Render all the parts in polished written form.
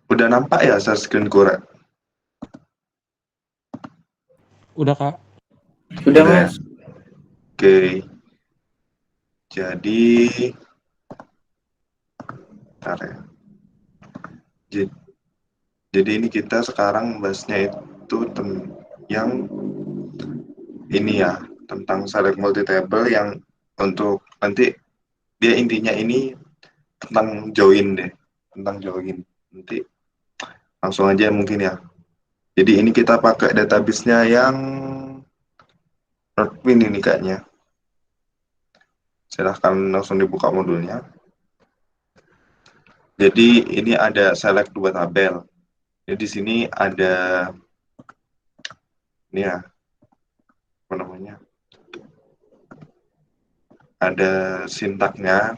Udah nampak ya share screen Rek? Udah, Kak. Udah, Udah ya? Mas. Oke. Jadi, bentar ya. Jadi ini kita sekarang bahasnya itu yang ini ya, tentang select multi table yang untuk nanti dia intinya ini tentang join deh, tentang join. Nanti langsung aja mungkin ya. Jadi ini kita pakai database-nya yang Nordwin ini kayaknya. Silahkan langsung dibuka modulnya. Jadi ini ada select dua tabel. Jadi di sini ada ini ya, apa namanya? Ada sintaknya.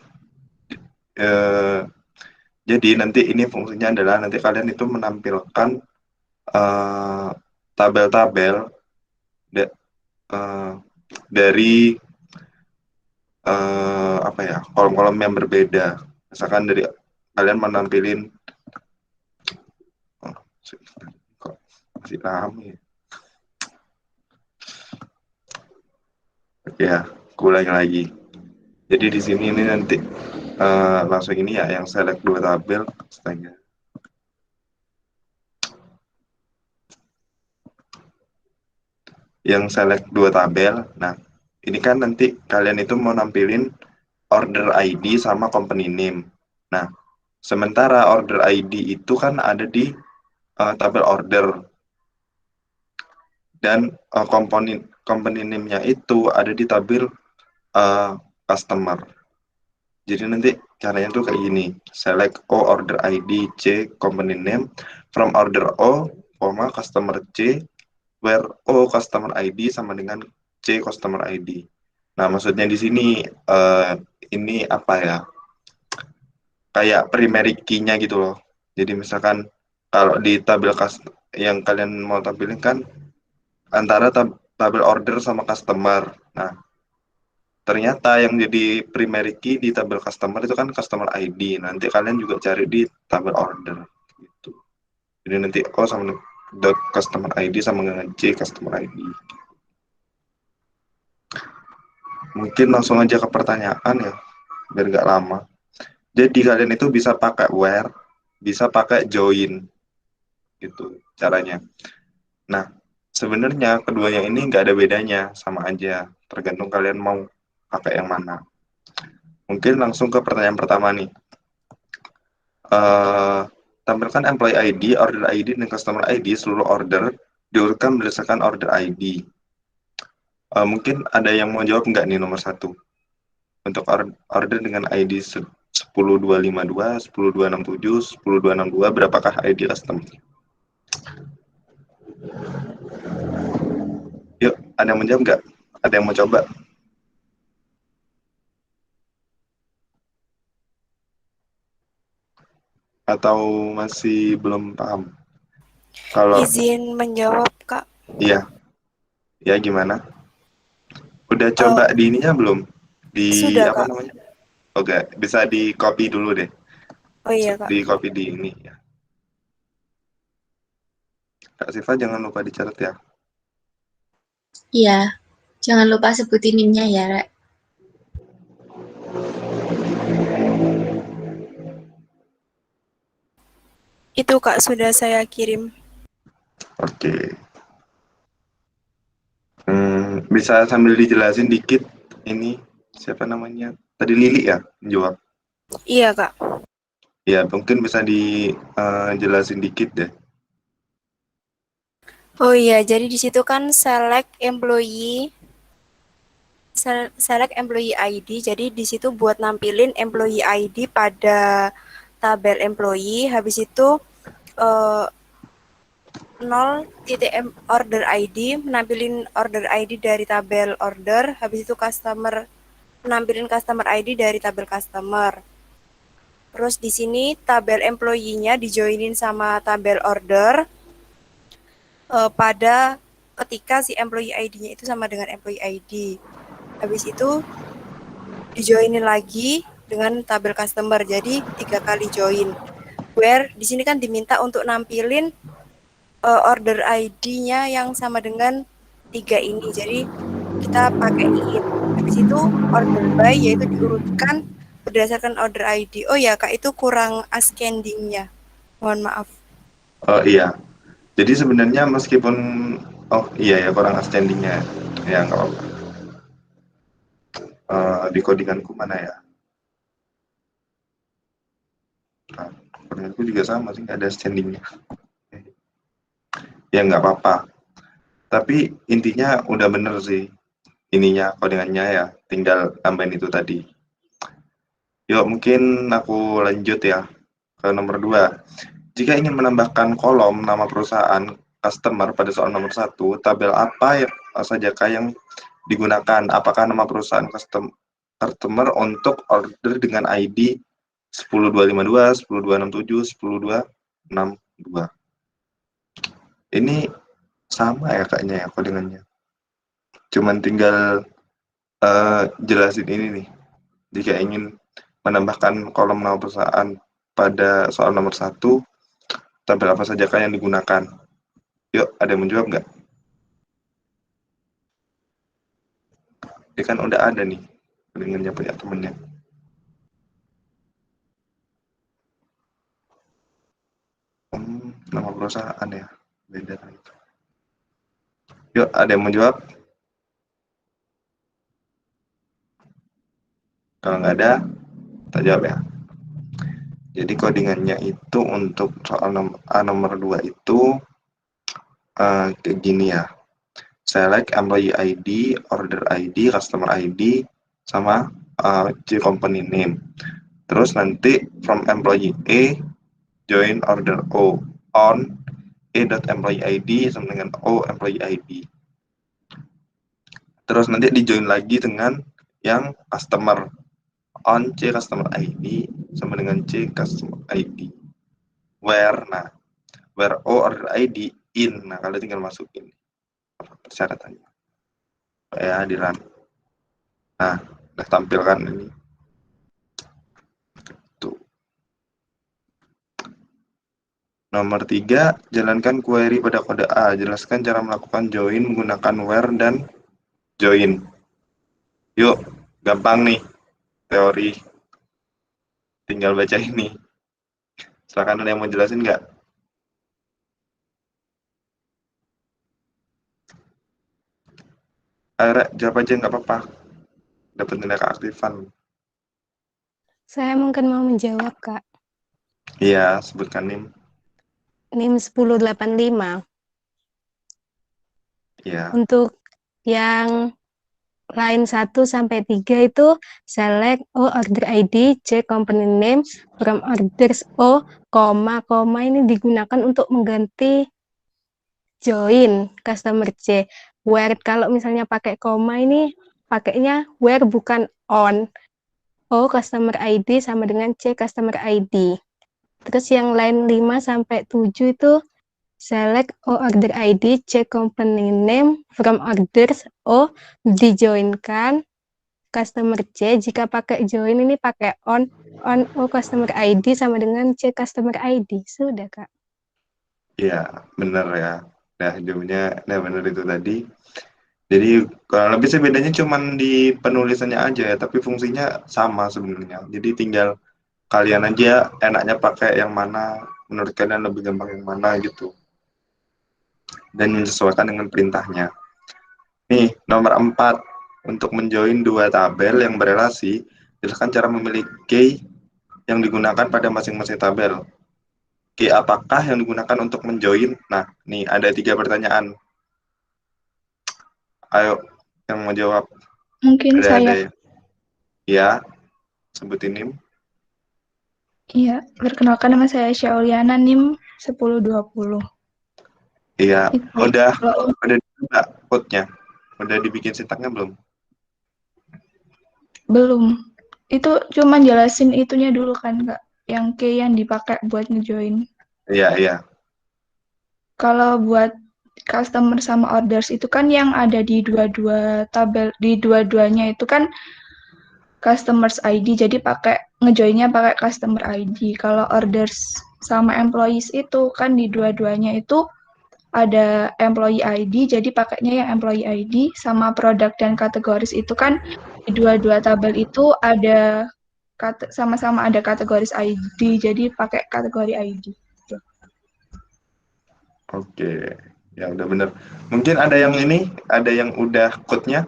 Jadi nanti ini fungsinya adalah nanti kalian itu menampilkan tabel-tabel dari apa ya, kolom-kolom yang berbeda. Misalkan dari kalian menampilin kok masih rame. Oke ya, aku ulangi lagi. Jadi di sini ini nanti langsung ini ya yang select dua tabel astaga. Yang select dua tabel. Nah, ini kan nanti kalian itu mau nampilin order ID sama company name. Nah, sementara order ID itu kan ada di tabel order dan company name-nya itu ada di tabel customer. Jadi nanti caranya tuh kayak gini, select O order ID C company name from order O, customer C, where O customer ID sama dengan C customer ID. Nah, maksudnya di sini ini apa ya? Kayak primary key-nya gitu loh. Jadi misalkan kalau di tabel yang kalian mau tampilin kan antara tabel order sama customer. Nah, ternyata yang jadi primary key di tabel customer itu kan customer ID. Nanti kalian juga cari di tabel order gitu. Jadi nanti O sama dot customer ID sama dengan C customer ID. Mungkin langsung aja ke pertanyaan ya, biar nggak lama. Jadi kalian itu bisa pakai where, bisa pakai join, gitu caranya. Nah, sebenarnya keduanya ini nggak ada bedanya, sama aja. Tergantung kalian mau pakai yang mana. Mungkin langsung ke pertanyaan pertama nih. Tampilkan employee ID, order ID, dan customer ID seluruh order diurutkan berdasarkan order ID. Mungkin ada yang mau jawab nggak nih nomor 1? Untuk order dengan ID 10252, 10267, 10262, berapakah ID customer? Yuk, ada yang menjawab nggak? Ada yang mau coba? Atau masih belum paham? Kalau izin menjawab, Kak. iya, ya gimana? Udah coba di ininya belum? Di Sudah, apa Kak. namanya? Oke, bisa di copy dulu deh. Oh iya, Kak. Di copy di ini ya. Kak Siva jangan lupa dicatat ya. Iya, jangan lupa sebutin NIM-nya ya, Rek. Itu, Kak, sudah saya kirim. Oke. Bisa sambil dijelasin dikit ini siapa namanya? Tadi Lili ya jawab. Iya, Kak. Ya, mungkin bisa dijelasin dikit deh. Oh iya, jadi di situ kan select employee ID. Jadi di situ buat nampilin employee ID pada tabel employee. Habis itu 0 order ID, menampilin order ID dari tabel order. Habis itu menampilin customer ID dari tabel customer. Terus di sini tabel employee-nya dijoinin sama tabel order pada ketika si employee ID-nya itu sama dengan employee ID. Habis itu dijoinin lagi dengan tabel customer. Jadi 3 kali join. where di sini kan diminta untuk nampilin order ID-nya yang sama dengan 3 ini. Jadi kita pakai in. Habis itu order by yaitu diurutkan berdasarkan order ID. Oh ya Kak, itu kurang ascending-nya. Mohon maaf. Oh iya. Jadi sebenarnya meskipun iya ya kurang ascending-nya. Ya nggak apa-apa. Di codinganku mana ya? Nah, codinganku juga sama sih, nggak ada ascending-nya. Ya nggak apa-apa. Tapi intinya udah bener sih ininya codingannya ya. Tinggal tambahin itu tadi. Yuk mungkin aku lanjut ya ke nomor 2. Jika ingin menambahkan kolom nama perusahaan customer pada soal nomor 1, tabel apa sajakah yang digunakan? Apakah nama perusahaan customer untuk order dengan ID 10252, 10267, 10262? Ini sama ya kayaknya ya codingannya. Cuman tinggal jelasin ini nih. Jika ingin menambahkan kolom nama perusahaan pada soal nomor 1, tabel apa sajakah yang digunakan? Yuk, ada yang menjawab nggak? Ini kan udah ada nih, codingannya punya temennya. Nama perusahaan ya, beda itu. Yuk, ada yang menjawab? Kalau nggak ada, kita jawab ya. Jadi codingannya itu untuk soal nomor 2 itu kayak gini ya. Select employee ID, order ID, customer ID, sama C company name. Terus nanti from employee A, join order O on A.employee ID sama dengan O employee ID. Terus nanti di join lagi dengan yang customer on C customer ID sama dengan C customer ID. Where O order ID in. Nah, kalian tinggal masukin persyaratannya. Ya, di run. Nah, udah tampilkan ini. Tuh. Nomor 3, jalankan query pada kode A. Jelaskan cara melakukan join menggunakan where dan join. Yuk, gampang nih teori. Tinggal baca ini. Silakan ada yang mau jelasin nggak? Ayo, jawab aja nggak apa-apa. Dapat nilai keaktifan. Saya mungkin mau menjawab, Kak. Iya, sebutkan NIM. NIM 1085. Iya. Untuk yang line 1 sampai 3 itu select O order ID, C company name, from orders O, koma ini digunakan untuk mengganti join customer C. Where kalau misalnya pakai koma ini pakainya where bukan on. O customer ID sama dengan C customer ID. Terus yang line 5 sampai 7 itu select O order ID, check company name, from orders O, dijoinkan customer C. Jika pakai join ini pakai on O customer ID sama dengan C customer ID. Sudah, Kak. Iya, benar ya. Nah, jawabnya benar itu tadi. Jadi kalau lebih sih bedanya cuma di penulisannya aja ya, tapi fungsinya sama sebenarnya. Jadi tinggal kalian aja enaknya pakai yang mana, menurut kalian lebih gampang yang mana gitu. Dan menyesuaikan dengan perintahnya. Nih, nomor 4. Untuk menjoin dua tabel yang berelasi, jelaskan cara memilih key yang digunakan pada masing-masing tabel. Key apakah yang digunakan untuk menjoin? Nah, nih ada 3 pertanyaan. Ayo, yang mau jawab. Mungkin saya. Ya, sebutin NIM. Iya, perkenalkan nama saya Syauliana, NIM 1020. Iya, udah Kalau dibuka code-nya. Udah dibikin sintaknya belum? belum. Itu cuma jelasin itunya dulu kan, Kak. Yang key yang dipakai buat ngejoin. Iya. Kalau buat customer sama orders itu kan yang ada di dua-dua tabel, di dua-duanya itu kan customers ID, jadi ngejoinnya pakai customer ID. Kalau orders sama employees itu kan di dua-duanya itu ada employee ID, jadi pakainya yang employee ID. Sama produk dan kategoris itu kan di dua-dua tabel itu ada sama-sama ada kategoris ID, jadi pakai kategori ID. Oke, ya udah bener. Mungkin ada yang ini, ada yang udah code-nya?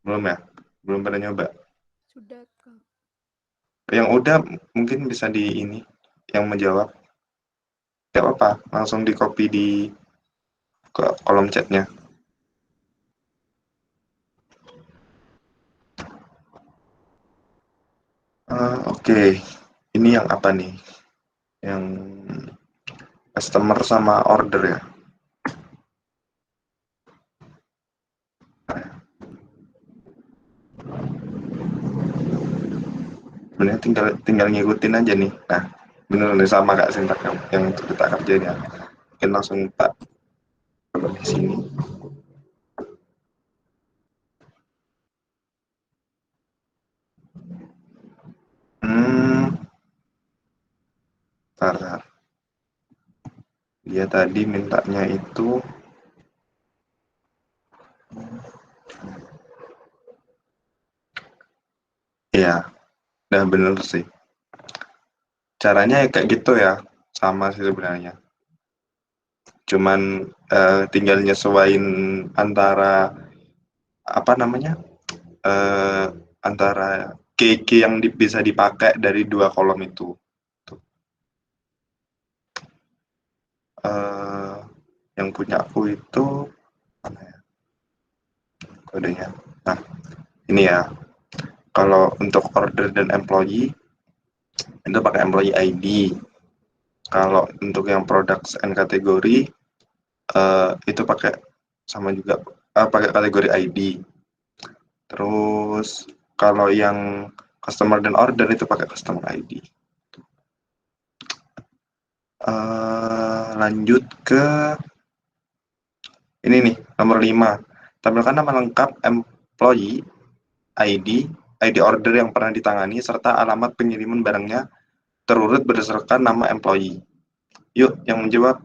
Belum ya? Belum pernah nyoba. Sudah, Kak. Yang udah mungkin bisa di ini, yang menjawab. Gak apa-apa, langsung di copy di kolom chatnya. Oke, ini yang apa nih? Yang customer sama order ya? Sebenarnya tinggal ngikutin aja nih. Nah, bener nih sama Kak Sinta yang kita kerjain ya. Mungkin langsung Pak coba di sini. Bentar. Dia tadi mintanya itu ya, udah bener sih. Caranya kayak gitu ya, sama sih sebenarnya. Cuman tinggal nyesuaiin antara apa namanya, antara key yang bisa dipakai dari dua kolom itu. Yang punya aku itu mana ya kodenya? Nah, ini ya. Kalau untuk order dan employee itu pakai employee ID. Kalau untuk yang products and kategori itu pakai sama juga pakai kategori ID. Terus kalau yang customer dan order itu pakai customer ID. Lanjut ke ini nih, nomor 5. Tampilkan nama lengkap employee, ID order yang pernah ditangani, serta alamat pengiriman barangnya terurut berdasarkan nama employee. Yuk, yang menjawab.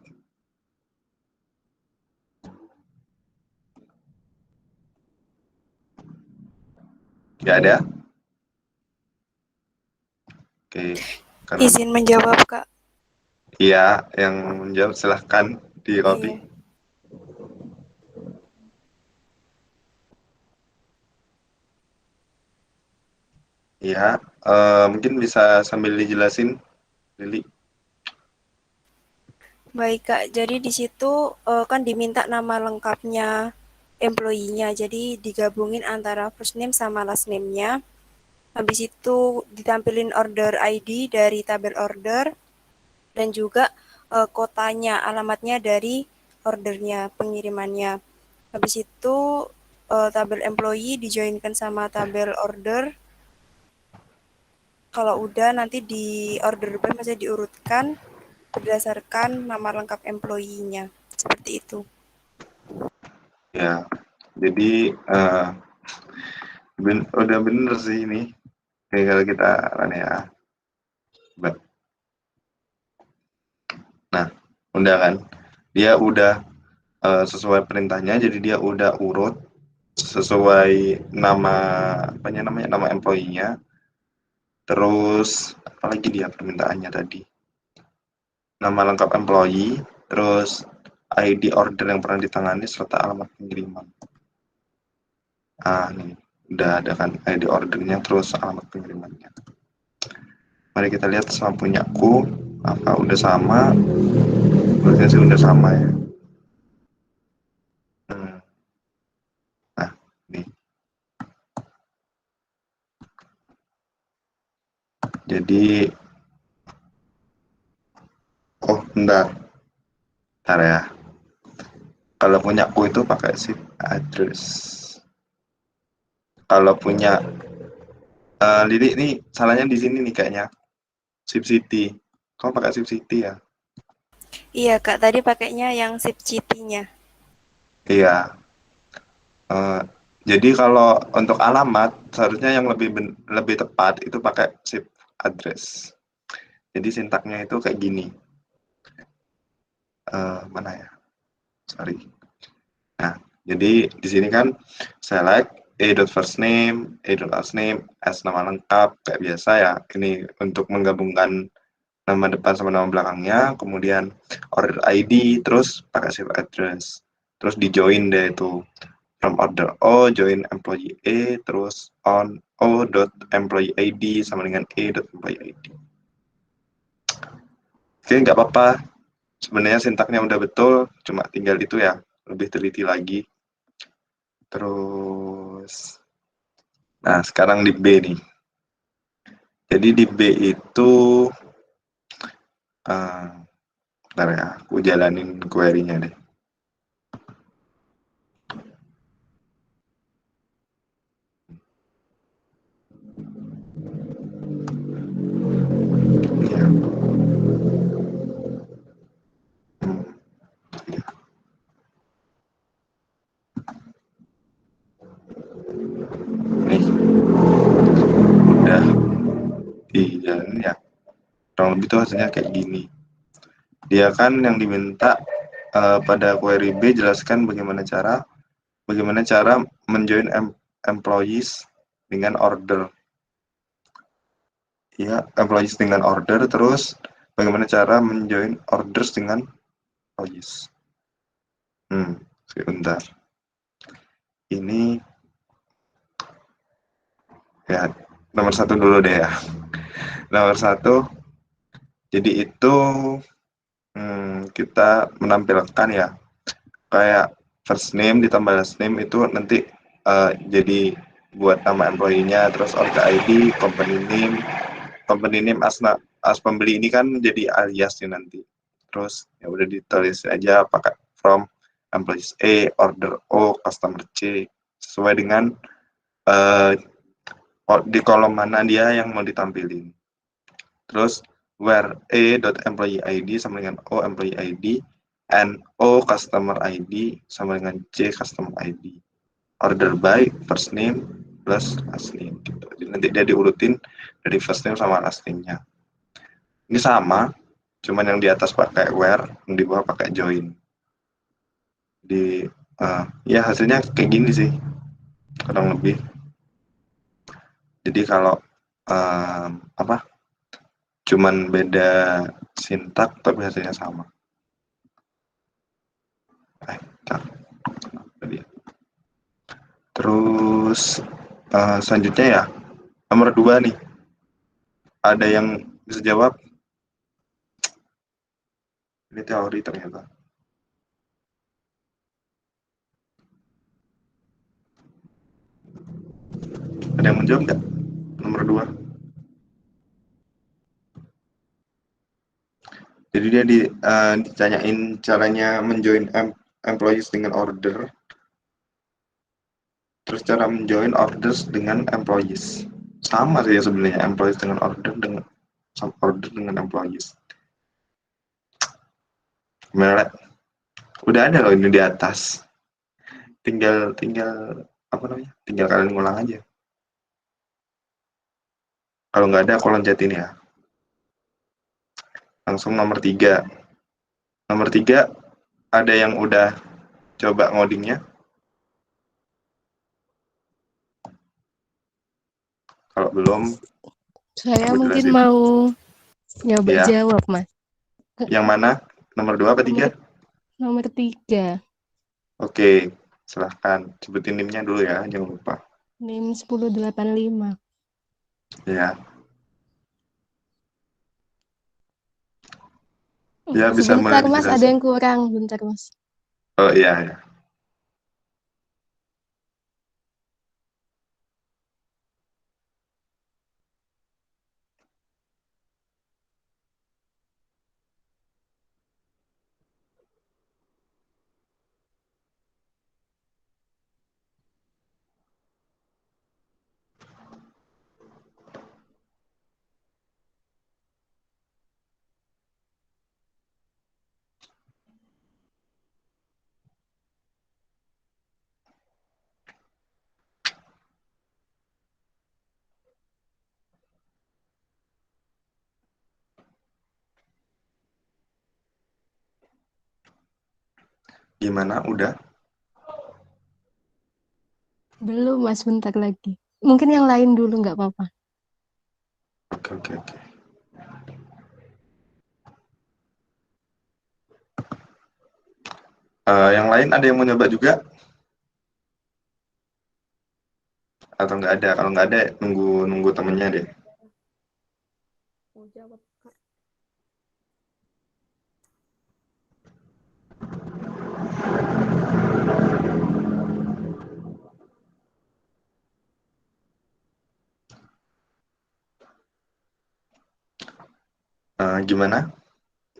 Nggak ada? Oke. Karena Izin menjawab, Kak. iya, yang menjawab silahkan di copy. Iya. Iya, mungkin bisa sambil dijelasin, Lili. Baik, Kak. Jadi di situ kan diminta nama lengkapnya employee-nya. Jadi digabungin antara first name sama last name-nya. Habis itu ditampilin order ID dari tabel order dan juga kotanya, alamatnya dari ordernya, pengirimannya. Habis itu tabel employee dijoinkan sama tabel order. Kalau udah nanti di order by masih diurutkan berdasarkan nama lengkap employee-nya. Seperti itu. Ya, jadi udah bener sih ini. Kalau kita run ya. Nah, udah kan? Dia udah sesuai perintahnya, jadi dia udah urut sesuai nama nama employee-nya. Terus apalagi dia permintaannya tadi? Nama lengkap employee, terus ID order yang pernah ditangani serta alamat pengiriman. Nih udah ada kan ID ordernya terus alamat pengirimannya. Mari kita lihat sama punyaku apa udah sama. Berarti sih udah sama ya. Nah, nih. Jadi bentar ya. Kalau punya aku itu pakai shift address. Kalau punya Lili ini salahnya di sini nih kayaknya. Shift city. Kamu pakai shift city ya? Iya, Kak. Tadi pakainya yang shift city-nya. Iya. Jadi kalau untuk alamat seharusnya yang lebih tepat itu pakai zip address. Jadi sintaknya itu kayak gini. Mana ya? Sorry. Nah, jadi di sini kan select first name, last name, as nama lengkap kayak biasa ya. Ini untuk menggabungkan nama depan sama nama belakangnya, kemudian order ID, terus pakai save address. Terus di join deh itu. From order O, join employee A, terus on O dot employee ID sama dengan E dot employee ID. Oke, nggak apa-apa. Sebenarnya sintaknya udah betul, cuma tinggal itu ya, lebih teliti lagi. Terus, nah sekarang di B nih. Jadi di B itu, bentar ya, aku jalanin query-nya deh. Ya. Nih, udah dijalanin ya. Kurang lebih tuh hasilnya kayak gini. Dia kan yang diminta pada query B jelaskan bagaimana cara menjoin employees dengan order. Ya, employees dengan order, terus bagaimana cara menjoin orders dengan employees. Sebentar. Ini ya nomor 1 dulu deh ya. Nomor 1, jadi itu kita menampilkan ya kayak first name ditambah last name itu nanti jadi buat nama employee-nya, terus order ID, company name as pembeli ini kan jadi alias nih nanti. Terus ya udah ditulis aja pakai from employees A, order O, customer C sesuai dengan di kolom mana dia yang mau ditampilin. Terus where A.employee ID sama dengan O employee ID and O customer ID sama dengan C customer ID. Order by first name plus last name gitu. Jadi nanti dia diurutin dari first name sama last name-nya. Ini sama, cuman yang di atas pakai where, yang di bawah pakai join. Ya hasilnya kayak gini sih, kurang lebih. Jadi kalau cuman beda sintak tapi hasilnya sama. Terus selanjutnya ya nomor 2 nih. Ada yang bisa jawab? Ini teori ternyata. Ada yang menjawab nggak? Nomor 2. Jadi dia ditanyain caranya menjoin employees dengan order. Terus cara menjoin orders dengan employees. Sama sih ya sebenarnya employees dengan order dengan employees. Melek. Udah ada loh ini di atas. Tinggal apa namanya? Tinggal kalian ngulang aja. Kalau nggak ada aku loncatin ya. Langsung nomor 3. Nomor 3 ada yang udah coba ngodingnya? Kalau belum, Saya aku mungkin jelasin. mau nyoba Ya. jawab, Mas. Yang mana? Nomor 2 apa 3? Nomor 3. Oke, silahkan. Sebutin NIM-nya dulu ya, jangan lupa. NIM 1085. Ya. Ya, bisa mulai Sebentar, Mas, ada dijelasin. yang kurang. Bentar, Mas. Oh iya, ya. Gimana? Udah? Belum, Mas, bentar lagi. Mungkin yang lain dulu nggak apa-apa. Oke, oke, oke. Yang lain ada yang mau nyoba juga? Atau nggak ada? Kalau nggak ada, nunggu temennya deh. Mau jawab, Kak. Gimana?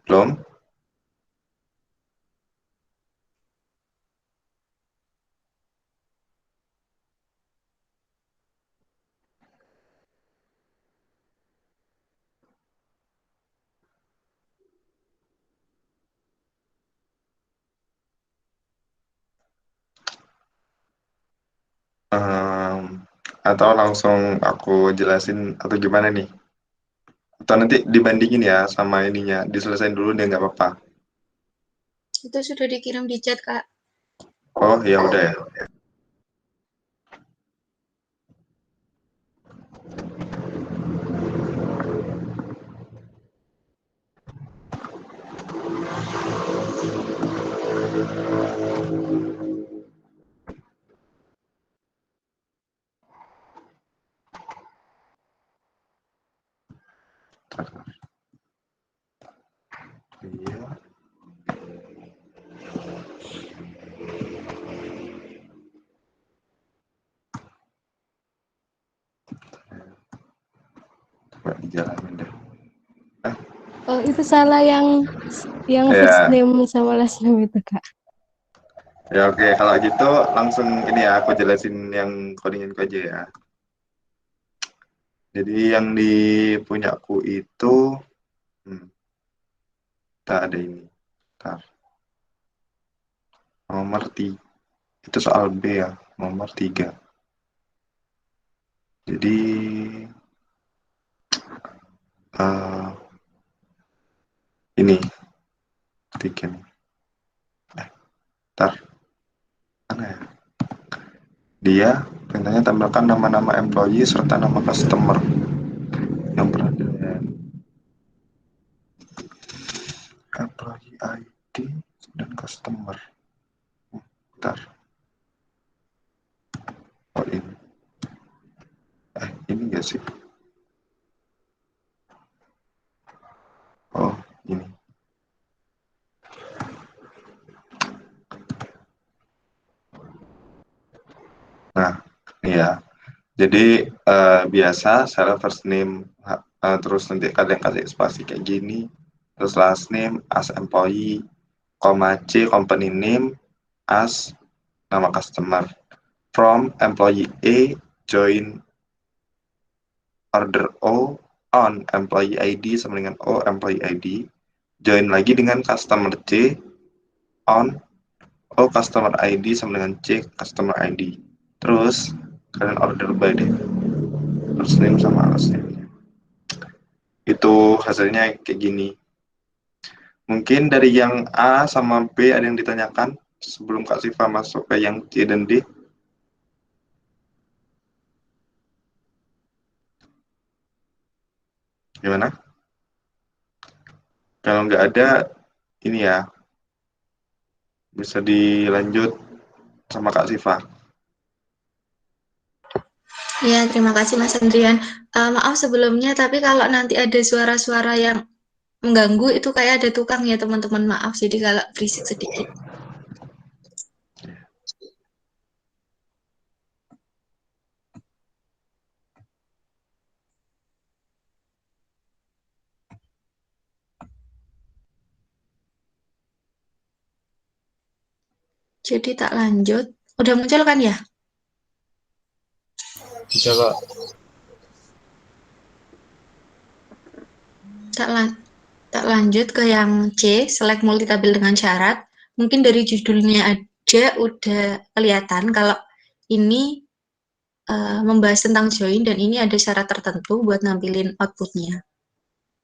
Belum? Em, atau langsung aku jelasin atau gimana nih? Atau nanti dibandingin ya sama ininya, diselesain dulu deh nggak apa-apa. Itu sudah dikirim di chat, Kak. Oh ya udah ya. Iya. Coba dijalanin deh. Oh, itu salah yang first Ya, name sama last name itu, Kak. ya oke. Kalau gitu langsung ini ya, aku jelasin yang codinganku aja ya. Jadi yang di punyaku itu, tak ada ini. Ntar. Nomor 3. Itu soal B ya, nomor 3. Jadi, eh, ini, 3 nih. Ntar, mana ya? Dia perintahnya tambahkan nama-nama employee serta nama customer yang berada employee ID dan customer. Ntar, oh ini. Ini enggak sih? Oh, ini. Nah, iya. Jadi biasa saya first name terus nanti kalian kasih spasi kayak gini, terus last name as employee, koma C company name as nama customer, from employee A join order O on employee ID sama dengan O employee ID, join lagi dengan customer C on O customer ID sama dengan C customer ID. Terus kalian order by deh, first name sama last name. Itu hasilnya kayak gini. Mungkin dari yang A sama B ada yang ditanyakan sebelum Kak Siva masuk ke yang C dan D. Gimana? Kalau nggak ada, ini ya, bisa dilanjut sama Kak Siva. Ya, terima kasih Mas Andrian. Maaf sebelumnya, tapi kalau nanti ada suara-suara yang mengganggu, itu kayak ada tukang ya teman-teman. Maaf, jadi kalau berisik sedikit. Jadi tak lanjut. Udah muncul kan ya? Bisa Kak. Tak lanjut ke yang C, select multitabel dengan syarat. Mungkin dari judulnya aja udah kelihatan kalau ini membahas tentang join dan ini ada syarat tertentu buat nampilin outputnya.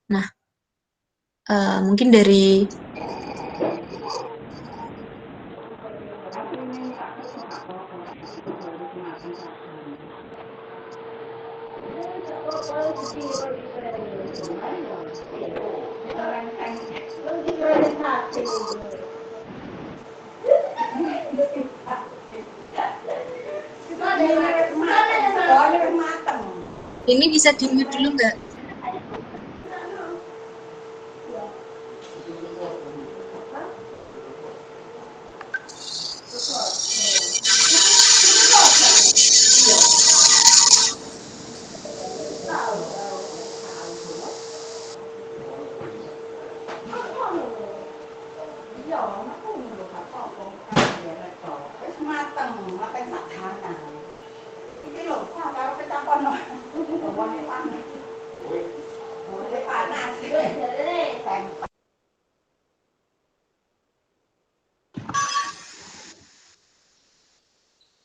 Nah, mungkin dari Ini bisa di-mute dulu nggak?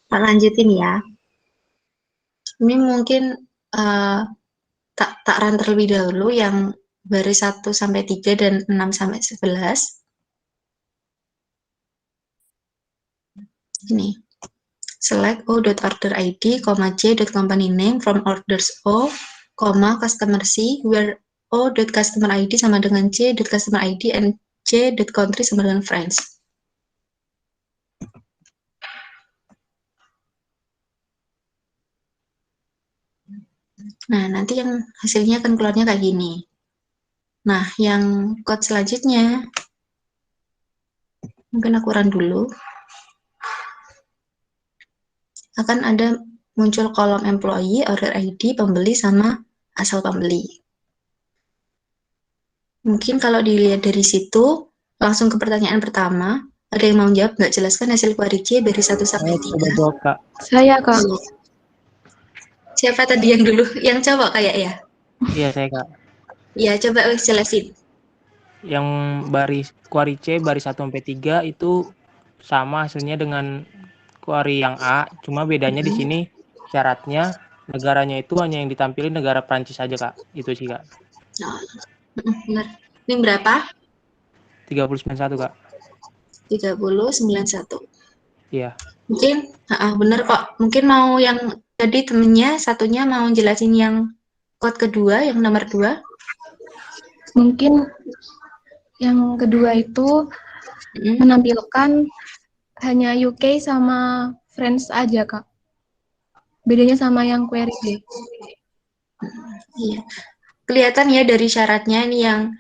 Tak lanjutin ya. Ini mungkin tak run terlebih dahulu yang baris 1 sampai 3 dan 6 sampai 11. Ini. Select o.order.id, j.company_name from orders O, customer C, where o.customer_id sama dengan j.customer_id and j.country sama dengan France. Nah, nanti yang hasilnya akan keluarnya kayak gini. Nah, yang code selanjutnya, mungkin aku run dulu. Akan ada muncul kolom employee, order ID, pembeli, sama asal pembeli. Mungkin kalau dilihat dari situ, langsung ke pertanyaan pertama, ada yang mau jawab nggak? Jelaskan hasil query C dari 1 sampai 3. Coba jawab, Kak. Saya, Kak. Siapa tadi yang dulu? Yang cowok kayak ya? Iya, saya, Kak. Iya, coba jelasin. Yang baris query C baris 1 sampai 3 itu sama hasilnya dengan query yang A, cuma bedanya di sini syaratnya negaranya itu hanya yang ditampilin negara Prancis saja, Kak. Itu sih, Kak. Oh, benar. Ini berapa? 3091, Kak. 3091. Iya. Mungkin, bener kok. Mungkin mau yang tadi temennya, satunya mau jelasin yang code kedua, yang nomor 2. Mungkin yang kedua itu menampilkan hanya UK sama France aja, Kak. Bedanya sama yang query D. Iya. Kelihatan ya dari syaratnya ini yang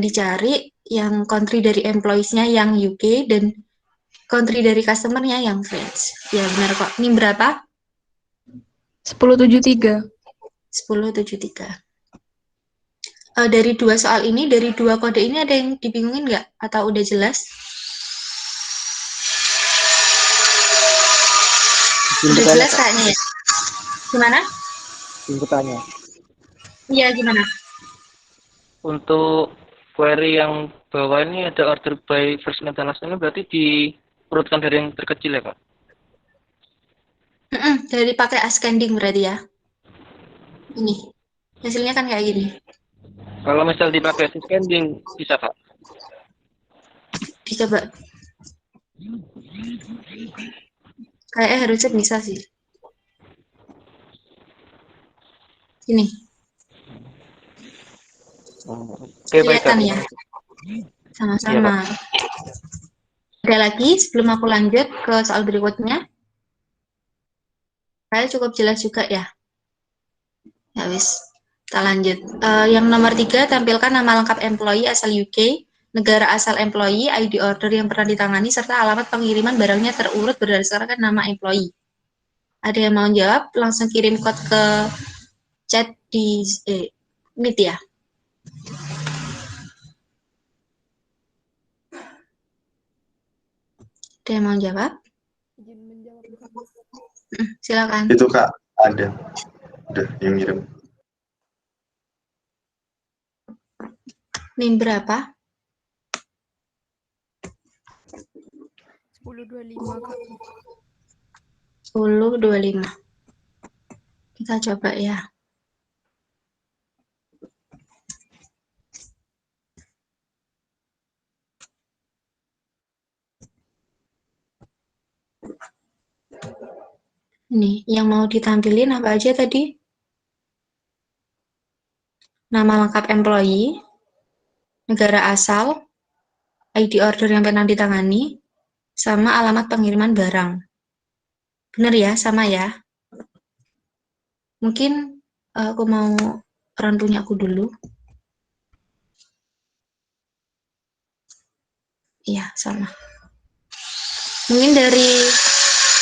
dicari, yang country dari employees-nya yang UK dan country dari customer-nya yang France. Ya benar kok. Ini berapa? 1073. 1073. Dari dua soal ini, dari dua kode ini ada yang dibingungin nggak? Atau udah jelas? Udah jelas kayaknya ya? Gimana? Inputannya. Iya, gimana? Untuk query yang bawah ini ada order by first maintenance ini berarti diurutkan dari yang terkecil ya, Kak? Dari pakai ascending berarti ya. Ini. Hasilnya kan kayak gini. Kalau misal dipakai ascending bisa, Kak? Dicoba. Kayaknya harusnya bisa sih. Ini. Oke, baik, Kak. Kelihatan ya? Sama-sama. Ada lagi sebelum aku lanjut ke soal berikutnya? Saya cukup jelas juga ya. Ya wis, kita lanjut. Yang nomor 3, tampilkan nama lengkap employee asal UK, negara asal employee, ID order yang pernah ditangani, serta alamat pengiriman barangnya terurut berdasarkan nama employee. Ada yang mau jawab? Langsung kirim code ke chat di Meet ya. Ada yang mau jawab? Silakan. Itu Kak, ada. Udah yang ngirim. NIM berapa? 1025, Kak. 1025. Kita coba ya. Nih, yang mau ditampilin apa aja tadi? nama lengkap employee, negara asal, ID order yang pernah ditangani, sama alamat pengiriman barang. Benar ya, sama ya? Mungkin aku mau run punya aku dulu. Iya, sama. Mungkin dari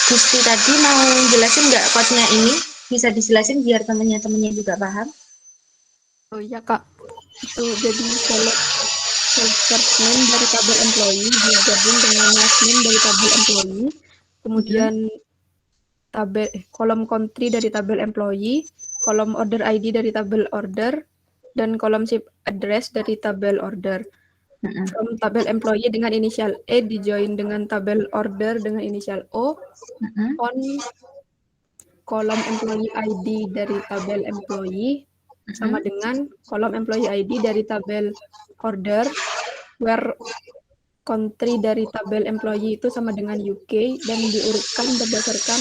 Gusti tadi mau jelasin nggak code-nya ini? Bisa dijelasin biar temennya juga paham. Oh iya Kak, itu jadi select first name dari tabel employee digabung dengan last name dari tabel employee, kemudian kolom country dari tabel employee, kolom order ID dari tabel order, dan kolom ship address dari tabel order. From tabel employee dengan inisial E dijoin dengan tabel order dengan inisial O, on kolom employee ID dari tabel employee sama dengan kolom employee ID dari tabel order, where country dari tabel employee itu sama dengan UK, dan diurutkan berdasarkan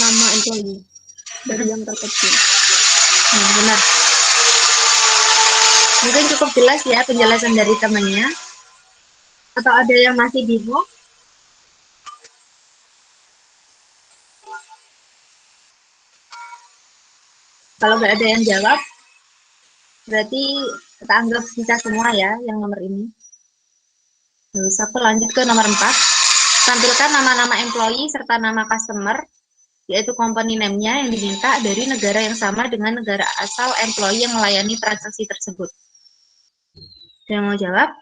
nama employee dari yang terkecil. Benar. Mungkin cukup jelas ya penjelasan dari temannya. Atau ada yang masih bingung? Kalau nggak ada yang jawab, berarti kita anggap bisa semua ya yang nomor ini. Terus aku lanjut ke nomor 4. Tampilkan nama-nama employee serta nama customer, yaitu company name-nya yang diminta dari negara yang sama dengan negara asal employee yang melayani transaksi tersebut. Ada yang mau jawab?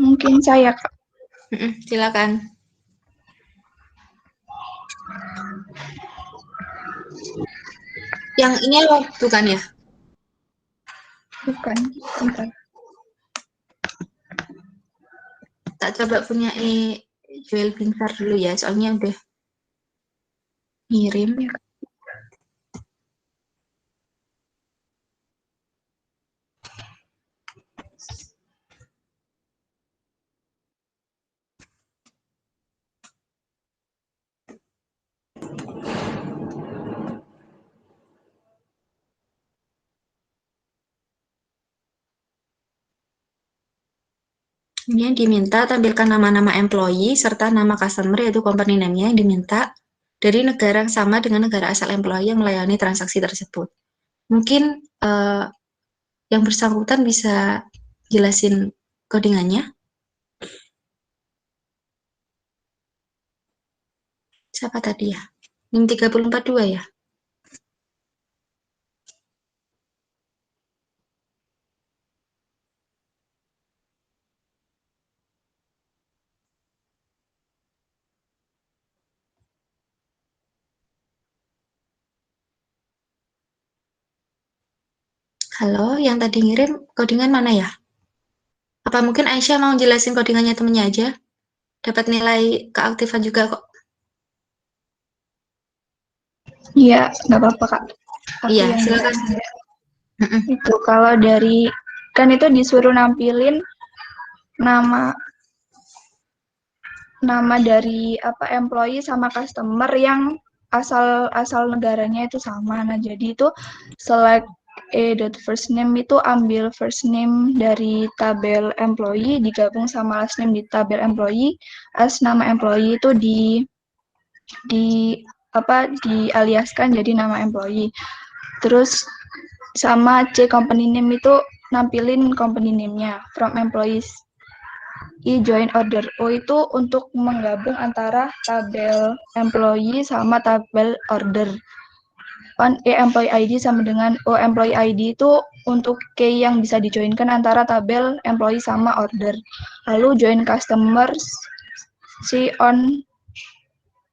Mungkin saya, Kak. Silakan. Yang ini bukan ya? Bukan. Bentar. Tak coba punya Joel Pintar dulu ya, soalnya udah ngirim. Ya. Ini diminta tampilkan nama-nama employee serta nama customer yaitu company name-nya yang diminta dari negara yang sama dengan negara asal employee yang melayani transaksi tersebut. Mungkin yang bersangkutan bisa jelasin codingannya. Siapa tadi ya? NIM 342 ya? Halo, yang tadi ngirim codingan mana ya? Apa mungkin Aisyah mau jelasin codingannya temennya aja? Dapat nilai keaktifan juga kok. Iya, nggak apa-apa, Kak. Iya, silakan. Itu kalau dari, kan itu disuruh nampilin nama dari employee sama customer yang asal negaranya itu sama. Nah, jadi itu select first name itu ambil first name dari tabel employee digabung sama last name di tabel employee, as nama employee itu dialiaskan jadi nama employee. Terus sama C company name itu nampilin company name-nya from employees. Join order O itu untuk menggabung antara tabel employee sama tabel order. Employee ID sama dengan O employee ID itu untuk key yang bisa dijoinkan antara tabel employee sama order. Lalu join customers C on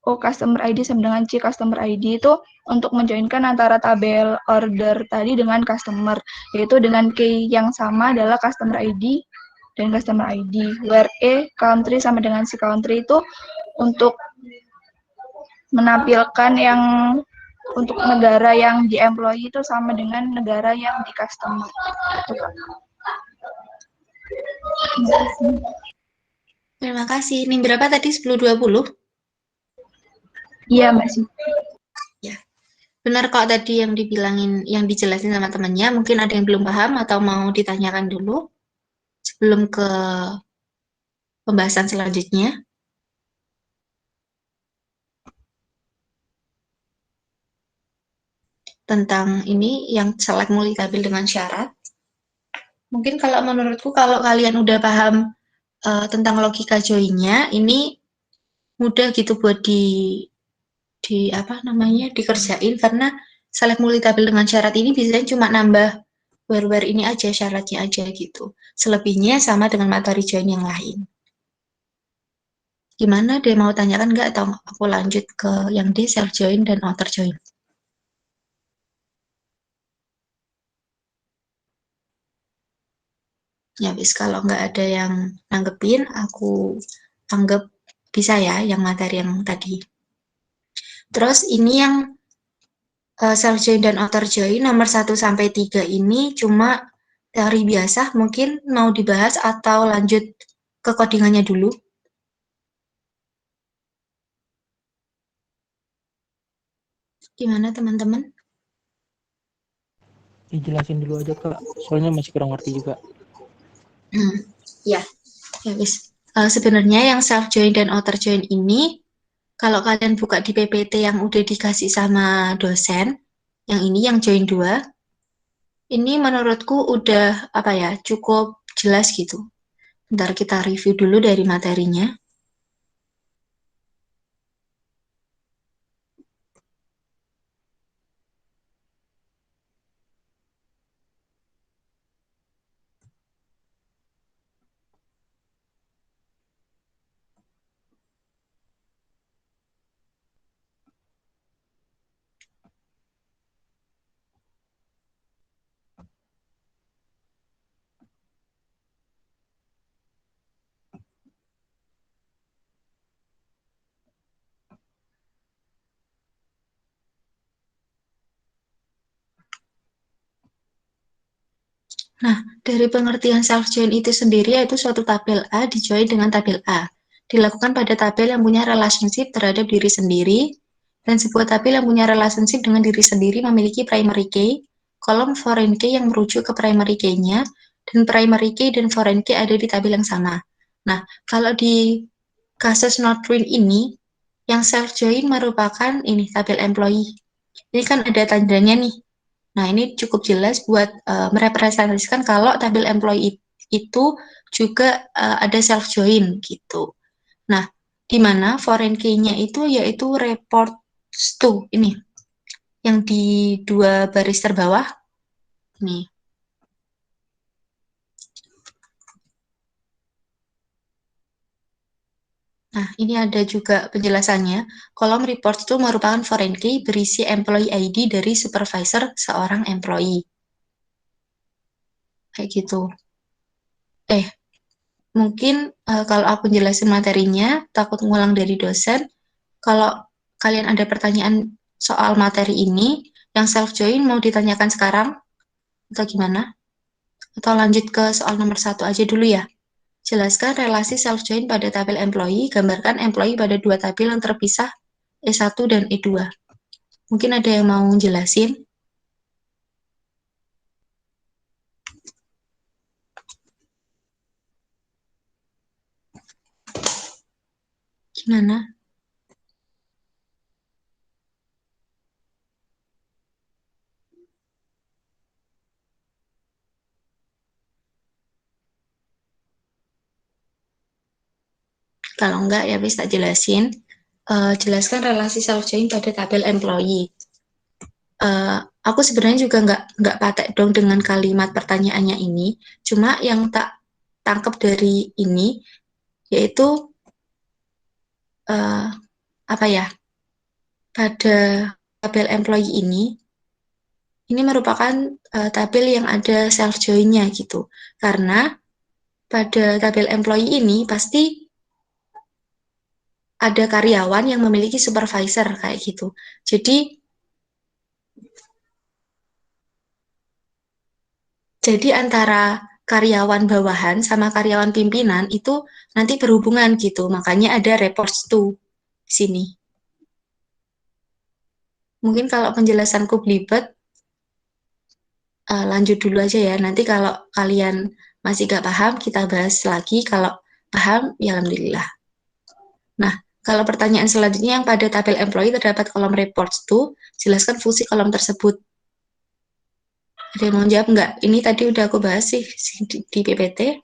O customer ID sama dengan C customer ID itu untuk menjoinkan antara tabel order tadi dengan customer, yaitu dengan key yang sama adalah customer ID dan customer ID, where country sama dengan si country itu untuk menampilkan yang untuk negara yang di employee itu sama dengan negara yang di customer. Terima Terima kasih. NIM berapa tadi? 1020? Iya, Mbak Siti. Ya. Benar kok tadi yang dibilangin, yang dijelasin sama temannya. Mungkin ada yang belum paham atau mau ditanyakan dulu sebelum ke pembahasan selanjutnya. Tentang ini yang select multitabil dengan syarat. Mungkin kalau menurutku kalau kalian udah paham tentang logika join-nya, ini mudah gitu buat di apa namanya dikerjain, karena select multitabil dengan syarat ini biasanya cuma nambah where ini aja, syaratnya aja gitu. Selebihnya sama dengan materi join yang lain. Gimana, dia mau tanyakan nggak atau aku lanjut ke yang D, self join dan outer join? Ya wis, kalau nggak ada yang nanggepin, aku anggap bisa ya yang materi yang tadi. Terus ini yang self join dan outer join nomor 1 sampai 3 ini cuma teori biasa, mungkin mau dibahas atau lanjut ke codingannya dulu? Gimana teman-teman? Dijelasin dulu aja Kak, soalnya masih kurang ngerti juga. Ya, ya wis. Sebenarnya yang self join dan outer join ini, kalau kalian buka di PPT yang udah dikasih sama dosen, yang ini yang join 2, ini menurutku udah apa ya, cukup jelas gitu. Ntar kita review dulu dari materinya. Nah, dari pengertian self-join itu sendiri yaitu suatu tabel A di-join dengan tabel A. Dilakukan pada tabel yang punya relationship terhadap diri sendiri, dan sebuah tabel yang punya relationship dengan diri sendiri memiliki primary key, kolom foreign key yang merujuk ke primary key-nya, dan primary key dan foreign key ada di tabel yang sama. Nah, kalau di kasus not twin ini, yang self-join merupakan ini tabel employee. Ini kan ada tandanya nih. Nah, ini cukup jelas buat merepresentasikan kalau tabel employee itu juga ada self join gitu. Nah, di mana foreign key-nya itu yaitu reports to ini yang di 2 baris terbawah nih. Nah, ini ada juga penjelasannya. Kolom reports itu merupakan foreign key berisi employee ID dari supervisor seorang employee. Kayak gitu. Mungkin kalau aku jelasin materinya, takut ngulang dari dosen. Kalau kalian ada pertanyaan soal materi ini, yang self-join mau ditanyakan sekarang? Atau gimana? Atau lanjut ke soal nomor 1 aja dulu ya? Jelaskan relasi self-join pada tabel employee, gambarkan employee pada 2 tabel yang terpisah, E1 dan E2. Mungkin ada yang mau jelasin? Gimana? Kalau enggak ya bisa jelasin. Jelaskan relasi self-join pada tabel employee. Aku sebenarnya juga nggak patek dong dengan kalimat pertanyaannya ini. Cuma yang tak tangkap dari ini yaitu apa ya? Pada tabel employee ini merupakan tabel yang ada self join-nya gitu. Karena pada tabel employee ini pasti ada karyawan yang memiliki supervisor kayak gitu. Jadi antara karyawan bawahan sama karyawan pimpinan itu nanti berhubungan gitu. Makanya ada reports to di sini. Mungkin kalau penjelasanku belibet, lanjut dulu aja ya. Nanti kalau kalian masih gak paham, kita bahas lagi. Kalau paham, ya alhamdulillah. Nah, kalau pertanyaan selanjutnya yang pada tabel employee terdapat kolom reports to, jelaskan fungsi kolom tersebut. Ada yang mau jawab nggak? Ini tadi udah aku bahas sih di PPT.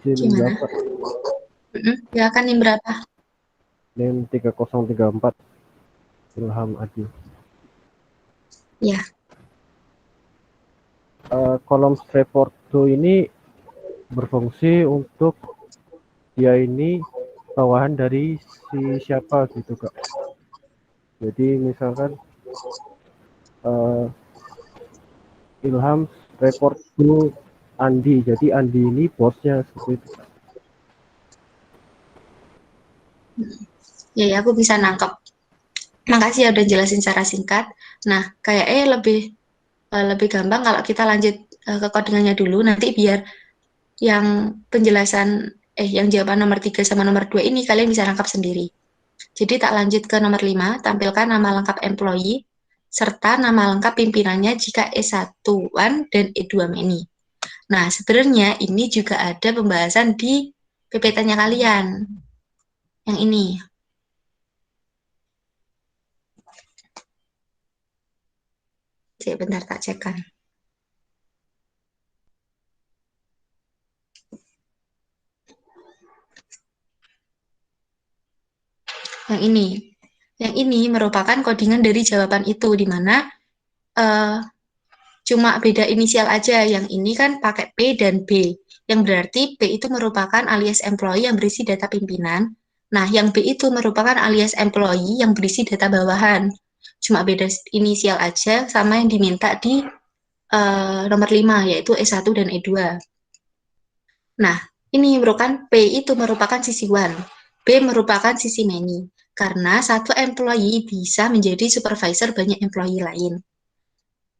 Izin Gimana? menjawab, Kak. Ya kan yang berapa? NIM 3034 Ilham Adi. Ya. Kolom report to ini berfungsi untuk dia ini bawahan dari si siapa gitu, Kak. Jadi misalkan Ilham report to Andi, jadi Andi ini bosnya seperti itu. Ya, aku bisa nangkep. Makasih ya udah jelasin secara singkat. Nah, kayaknya lebih gampang kalau kita lanjut ke codingannya dulu, nanti biar yang penjelasan yang jawaban nomor 3 sama nomor 2 ini kalian bisa nangkap sendiri. Jadi tak lanjut ke nomor 5, tampilkan nama lengkap employee serta nama lengkap pimpinannya jika E1-an dan E2 many. Nah, sebenarnya ini juga ada pembahasan di PPT-nya kalian. Yang ini. Cek bentar tak cekkan. Yang ini. Yang ini merupakan codingan dari jawaban itu, di mana cuma beda inisial aja. Yang ini kan pakai P dan B. Yang berarti P itu merupakan alias employee yang berisi data pimpinan. Nah, yang B itu merupakan alias employee yang berisi data bawahan. Cuma beda inisial aja sama yang diminta di nomor 5, yaitu E1 dan E2. Nah, ini merupakan P itu merupakan sisi one, B merupakan sisi many. Karena satu employee bisa menjadi supervisor banyak employee lain.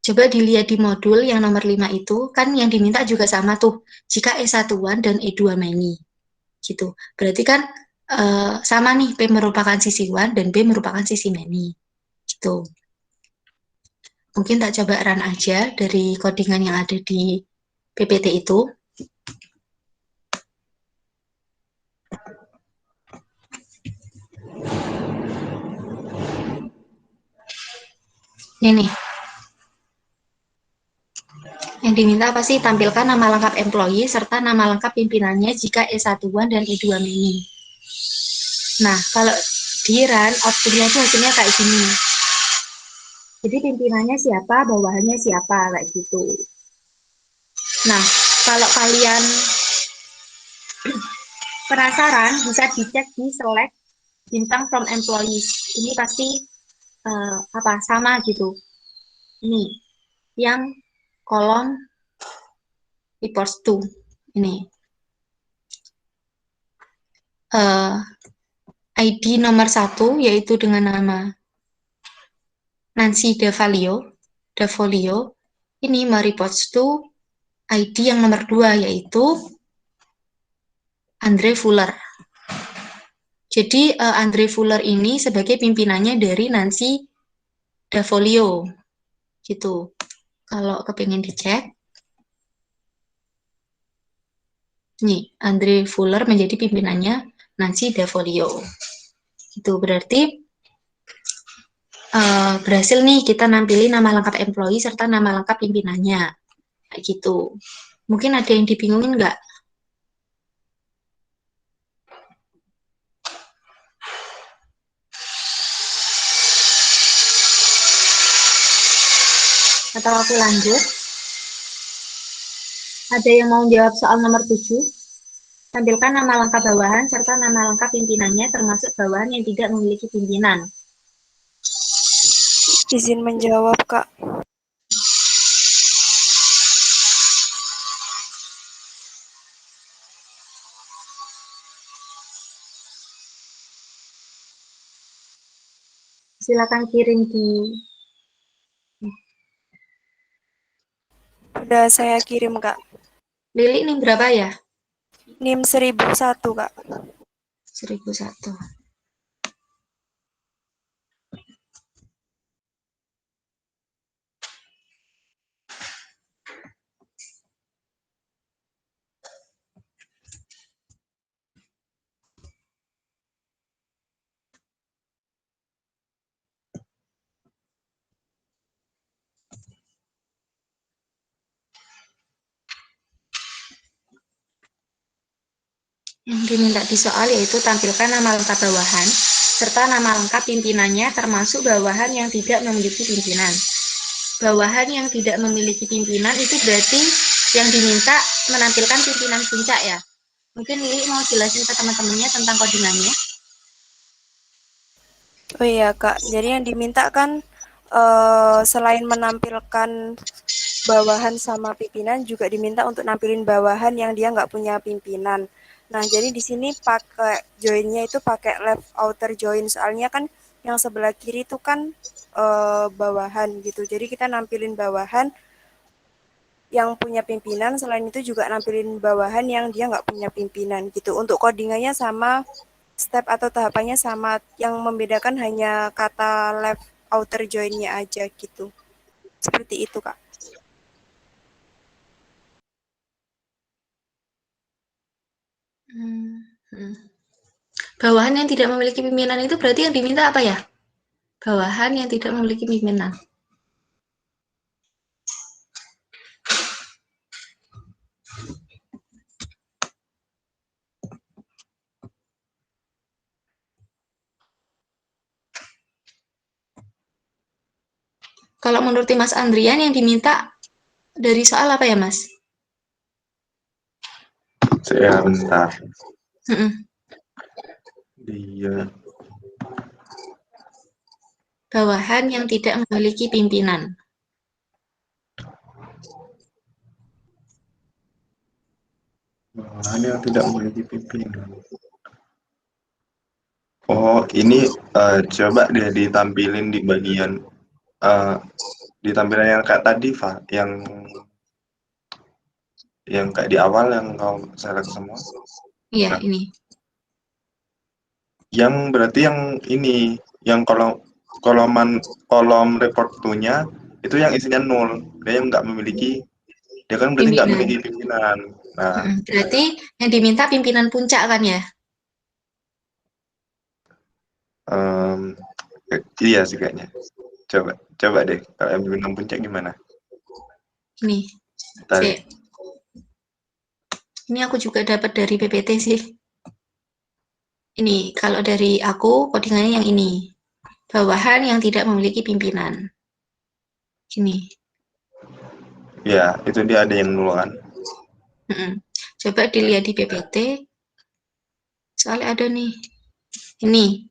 Coba dilihat di modul yang nomor 5 itu, kan yang diminta juga sama tuh, jika E1-an dan E2 many. Gitu. Berarti kan sama nih, P merupakan sisi one dan B merupakan sisi many. Gitu. Mungkin tak coba run aja dari codingan yang ada di PPT itu. Ini. Yang diminta apa sih? Tampilkan nama lengkap employee serta nama lengkap pimpinannya jika E1-an dan E2 many. Nah, kalau di run, outputnya itu hasilnya kayak gini. Jadi pimpinannya siapa, bawahannya siapa, kayak gitu. Nah, kalau kalian penasaran, bisa dicek di select bintang from employees. Ini pasti sama gitu. Ini yang kolom reports to ini. ID nomor 1 yaitu dengan nama Nancy Davolio ini mereports to ID yang nomor 2 yaitu Andre Fuller. Jadi Andre Fuller ini sebagai pimpinannya dari Nancy Davolio. Gitu. Kalau kepengen dicek, nih Andre Fuller menjadi pimpinannya Nancy Davolio. Itu berarti berhasil nih kita nampilin nama lengkap employee serta nama lengkap pimpinannya. Kayak gitu. Mungkin ada yang dibingungin nggak? Atau aku lanjut? Ada yang mau jawab soal nomor 7? Tampilkan nama lengkap bawahan serta nama lengkap pimpinannya termasuk bawahan yang tidak memiliki pimpinan. Izin menjawab, Kak. Silakan kirim di Udah saya kirim, Kak. Lili nih berapa ya? NIM 1001, Kak. 1001. Yang diminta di soal yaitu tampilkan nama lengkap bawahan serta nama lengkap pimpinannya termasuk bawahan yang tidak memiliki pimpinan. Bawahan yang tidak memiliki pimpinan itu berarti yang diminta menampilkan pimpinan puncak ya. Mungkin Lili mau jelasin ke teman-temannya tentang codingannya. Oh iya, Kak. Jadi yang diminta kan selain menampilkan bawahan sama pimpinan juga diminta untuk nampilin bawahan yang dia nggak punya pimpinan. Nah, jadi di sini pakai joinnya itu pakai left outer join. Soalnya kan yang sebelah kiri itu kan bawahan gitu. Jadi kita nampilin bawahan yang punya pimpinan, selain itu juga nampilin bawahan yang dia nggak punya pimpinan gitu. Untuk codingannya sama, step atau tahapannya sama, yang membedakan hanya kata left outer join-nya aja gitu. Seperti itu, Kak. Bawahan yang tidak memiliki pimpinan itu berarti yang diminta apa ya? Bawahan yang tidak memiliki pimpinan. Kalau menurut Mas Andrian yang diminta dari soal apa ya, Mas? Ya, bentar. Mm-mm. Dia Bawahan yang tidak memiliki pimpinan. bawahan yang tidak memiliki pimpinan. Oh, ini coba deh ditampilin di bagian di tampilan yang kayak tadi, Fa, yang kayak di awal yang kau select semua. Iya, Nah, ini. yang berarti yang ini, yang kolom report to-nya itu yang isinya 0. Dia yang nggak memiliki, dia kan berarti nggak memiliki pimpinan. Nah, berarti yang diminta pimpinan puncak kan ya? iya sih kayaknya. Coba deh, kalau yang pimpinan puncak gimana? Ini. Tarik. Ini aku juga dapat dari PPT sih. Ini, kalau dari aku, codingannya yang ini. Bawahan yang tidak memiliki pimpinan. Ini. Ya, itu dia ada yang 0 kan? Coba dilihat di PPT. Soalnya ada nih. Ini.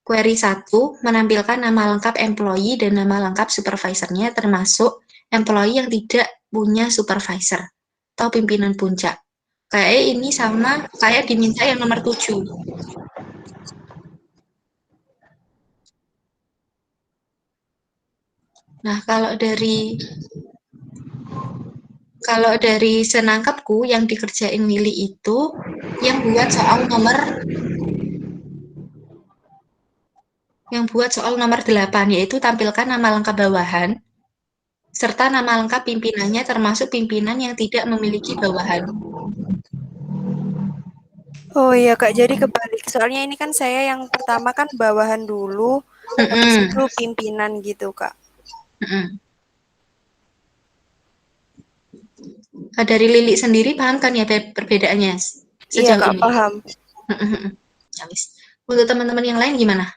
Query 1 menampilkan nama lengkap employee dan nama lengkap supervisornya termasuk employee yang tidak punya supervisor atau pimpinan puncak. Kayak ini sama kayak diminta yang nomor 7. Nah, kalau dari senangkapku yang dikerjain Willy itu yang buat soal nomor 8 yaitu tampilkan nama lengkap bawahan serta nama lengkap pimpinannya termasuk pimpinan yang tidak memiliki bawahan. Oh iya, Kak, jadi kebalik. Soalnya ini kan saya yang pertama kan bawahan dulu, habis itu pimpinan gitu, Kak. Dari Lili sendiri paham kan ya perbedaannya sejauh Iya, Kak, ini? paham. Untuk teman-teman yang lain gimana?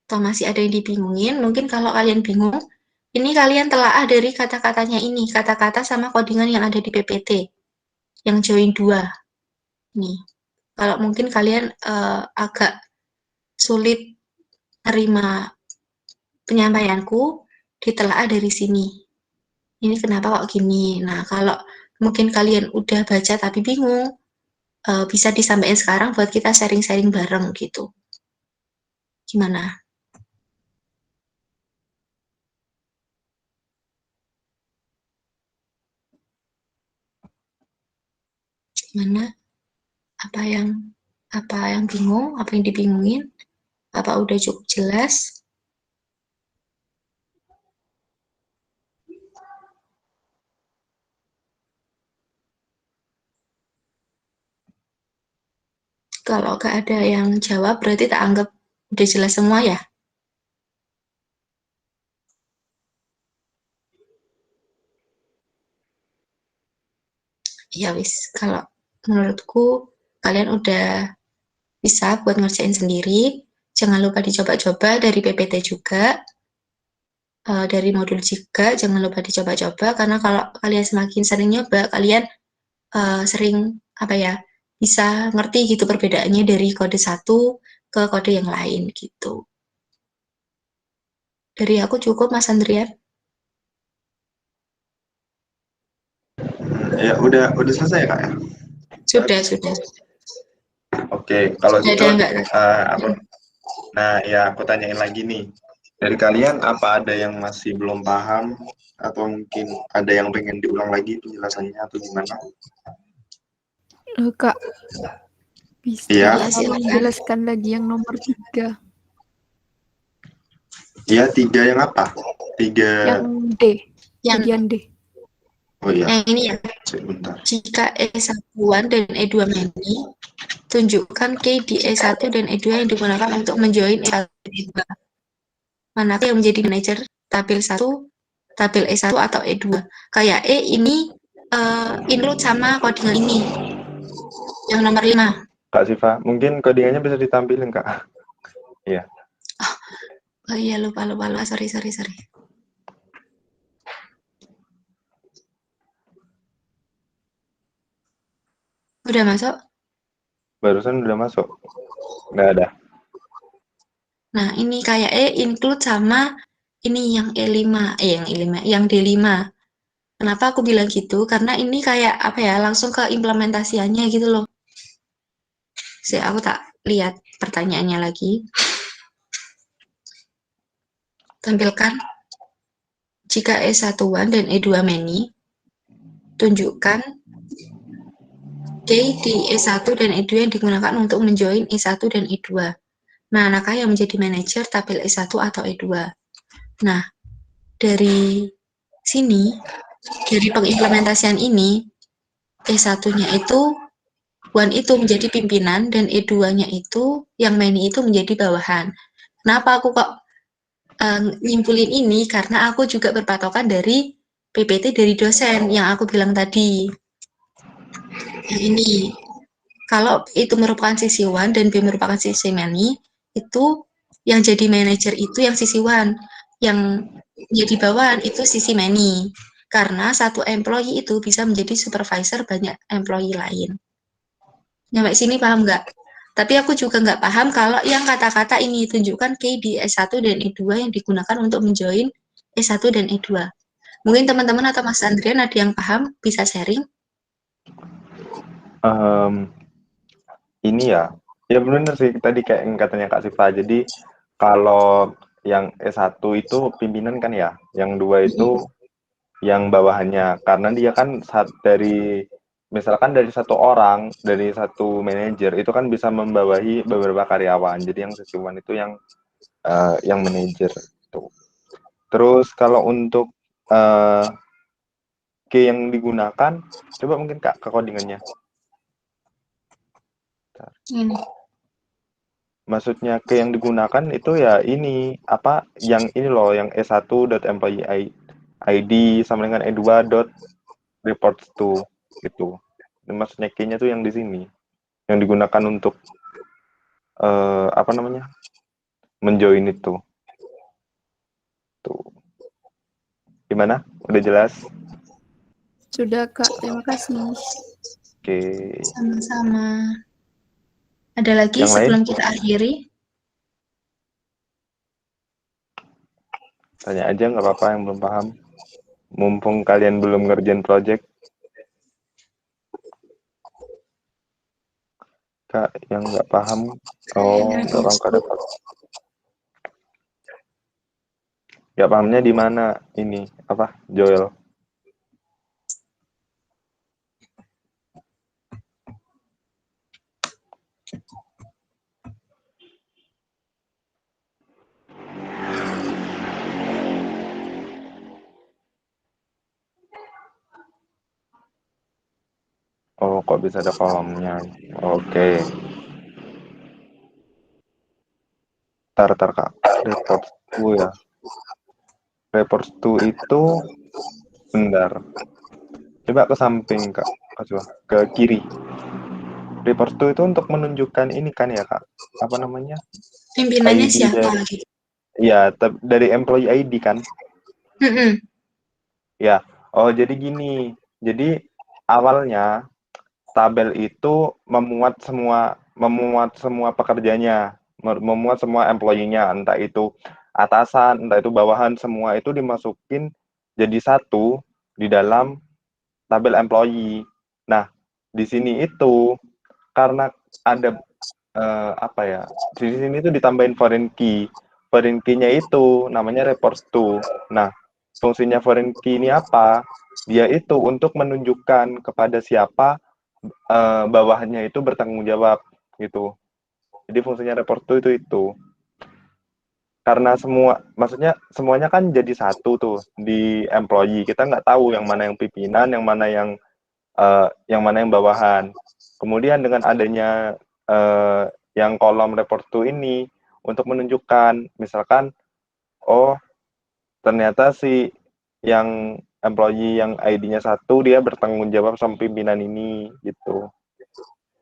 Atau masih ada yang dibingungin? Mungkin kalau kalian bingung, ini kalian telaah dari kata-katanya ini, kata-kata sama codingan yang ada di PPT, yang join 2. Nih, kalau mungkin kalian agak sulit terima penyampaianku, ditelaah dari sini. Ini kenapa kok gini? Nah, kalau mungkin kalian udah baca tapi bingung, bisa disampaikan sekarang buat kita sharing-sharing bareng gitu. Gimana? Gimana? Apa yang bingung? Apa yang dibingungin? Apa udah cukup jelas? Kalau nggak ada yang jawab, berarti tak anggap udah jelas semua ya? Ya wis, kalau menurutku kalian udah bisa buat ngerjain sendiri. Jangan lupa dicoba-coba dari PPT juga, dari modul juga, jangan lupa dicoba-coba, karena kalau kalian semakin sering nyoba, kalian sering bisa ngerti gitu perbedaannya dari kode satu ke kode yang lain gitu. Dari aku cukup, Mas Andrian. Ya udah selesai Kak ya. Sudah. Oke, kalau Sudah gitu ada nggak? aku tanyain lagi nih. Dari kalian apa ada yang masih belum paham atau mungkin ada yang pengen diulang lagi penjelasannya atau gimana? Kak, bisa Iya. tolong jelaskan lagi yang nomor 3. Iya, 3 yang apa? 3. Yang D. Bagian D. Oh iya. Yang ini ya. Sebentar. Jika E1 dan E2 many, tunjukkan key di E1 dan E2 yang digunakan untuk menjoin E1 dan E2. Manakah yang menjadi manajer tabel 1, tabel E1 atau E2? Kayak E ini include sama codingan ini. Yang nomor 5. Kak Siva, mungkin codingannya bisa ditampilin, Kak. Iya. Oh iya, lupa. Sorry. Udah masuk? Barusan udah masuk. Nggak ada. Nah, ini kayak include sama ini yang E5, yang D5. Kenapa aku bilang gitu? Karena ini kayak langsung ke implementasiannya gitu loh. Aku tak lihat pertanyaannya lagi. Tampilkan jika E1 dan E2 many, tunjukkan key di E1 dan E2 yang digunakan untuk menjoin E1 dan E2. Manakah yang menjadi manajer tabel E1 atau E2? Nah, dari sini, dari pengimplementasian ini, E1-nya itu itu menjadi pimpinan dan E2-nya itu yang many itu menjadi bawahan. Kenapa aku kok nyimpulin ini? Karena aku juga berpatokan dari PPT dari dosen yang aku bilang tadi. Yang ini, kalau itu merupakan sisi one dan B merupakan sisi many, itu yang jadi manajer itu yang sisi one, yang jadi bawahan itu sisi many. Karena satu employee itu bisa menjadi supervisor banyak employee lain. Nyampe sini paham nggak? Tapi aku juga nggak paham kalau yang kata-kata ini tunjukkan key di S1 dan E2 yang digunakan untuk menjoin S1 dan E2. Mungkin teman-teman atau Mas Andrian ada yang paham, bisa sharing? Ini ya benar sih tadi kayak yang katanya Kak Siva. Jadi kalau yang S1 itu pimpinan kan ya, yang 2 itu yang bawahannya. Karena dia kan misalkan dari satu orang, dari satu manajer itu kan bisa membawahi beberapa karyawan. Jadi yang sisi one itu yang manajer itu. Terus kalau untuk key yang digunakan, coba mungkin Kak ke codingannya. Ini. Maksudnya key yang digunakan itu ya ini yang ini loh, yang E1.employee ID sama dengan E2.reports to gitu. Maksudnya key-nya tuh yang di sini, yang digunakan untuk menjoin itu. Tuh. Gimana? Udah jelas? Sudah, Kak. Terima kasih. Oke. Sama-sama. Ada lagi Yang sebelum lain? kita akhiri? Tanya aja, nggak apa-apa yang belum paham. Mumpung kalian belum ngerjain project. Kak yang nggak paham. Oh, nggak paham Kak report. Nggak pahamnya di mana ini apa Joel? Oh, kok bisa ada kolomnya? Oke. Tar Kak. Report to ya. Report to itu bentar. Coba ke samping Kak. Coba ke kiri. Report to itu untuk menunjukkan ini kan ya Kak. Apa namanya? Pimpinannya ID siapa dari, gitu. ya dari employee ID kan. Ya. Oh, jadi gini. Jadi awalnya tabel itu memuat semua pekerjanya, memuat semua employee-nya, entah itu atasan, entah itu bawahan, semua itu dimasukin jadi satu di dalam tabel employee. Nah, di sini itu karena ada apa ya? Di sini itu ditambahin foreign key. Foreign key-nya itu namanya report to. Nah, fungsinya foreign key ini apa? Dia itu untuk menunjukkan kepada siapa bawahannya itu bertanggung jawab gitu. Jadi fungsinya report to itu. Karena maksudnya semuanya kan jadi satu tuh di employee. Kita nggak tahu yang mana yang pimpinan, yang mana yang bawahan. Kemudian dengan adanya yang kolom report to ini untuk menunjukkan, misalkan, oh ternyata si yang employee yang ID-nya satu dia bertanggung jawab sama pimpinan ini gitu.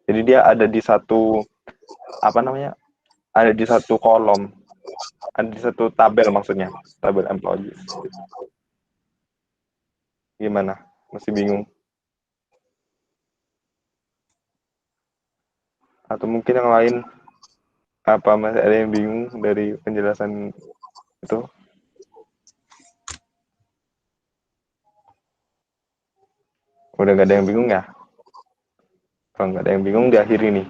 Jadi dia ada di satu ada di satu kolom, ada di satu tabel maksudnya, tabel employees. Gimana? Masih bingung? Atau mungkin yang lain apa masih ada yang bingung dari penjelasan itu? Udah nggak ada yang bingung ya? Kalau nggak ada yang bingung diakhiri nih.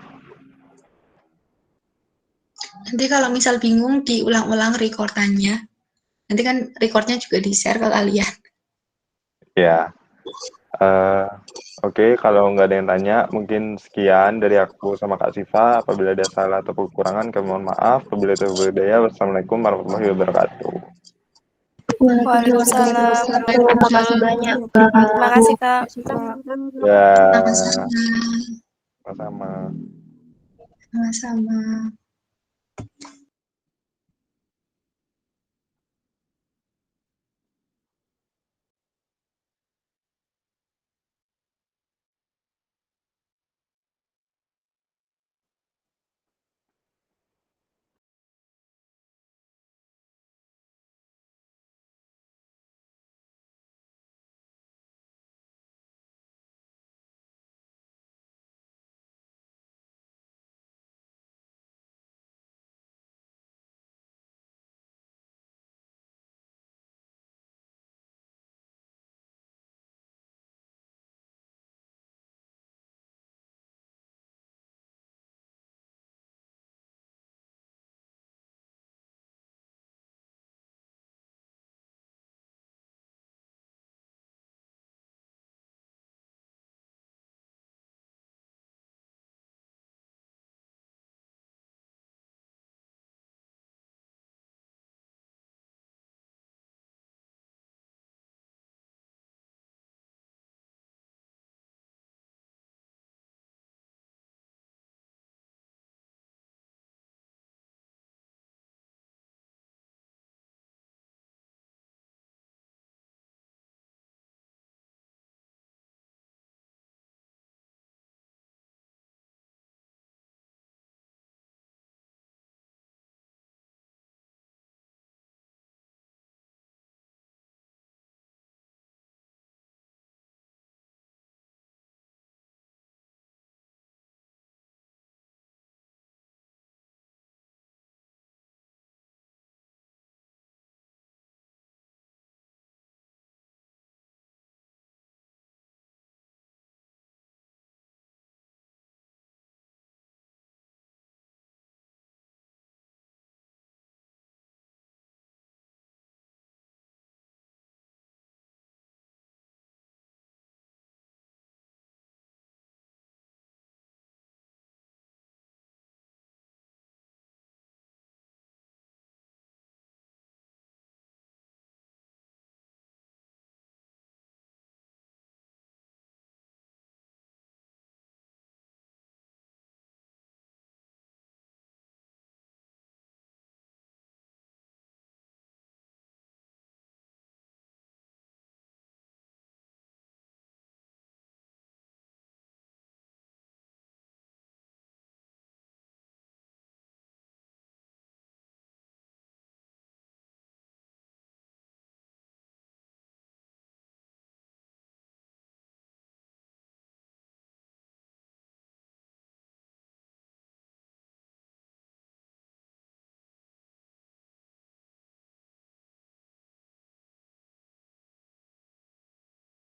Nanti kalau misal bingung diulang-ulang recordannya. Nanti kan recordnya juga di-share ke kalian. Ya. Oke, kalau nggak ada yang tanya, mungkin sekian dari aku sama Kak Siva. Apabila ada salah atau kekurangan, kami mohon maaf. Apabila itu berbeda, wassalamualaikum warahmatullahi wabarakatuh. Waalaikumsalam. Terima kasih banyak, Terima kasih Kak. Ya, Sama-sama. sama-sama. Sama-sama.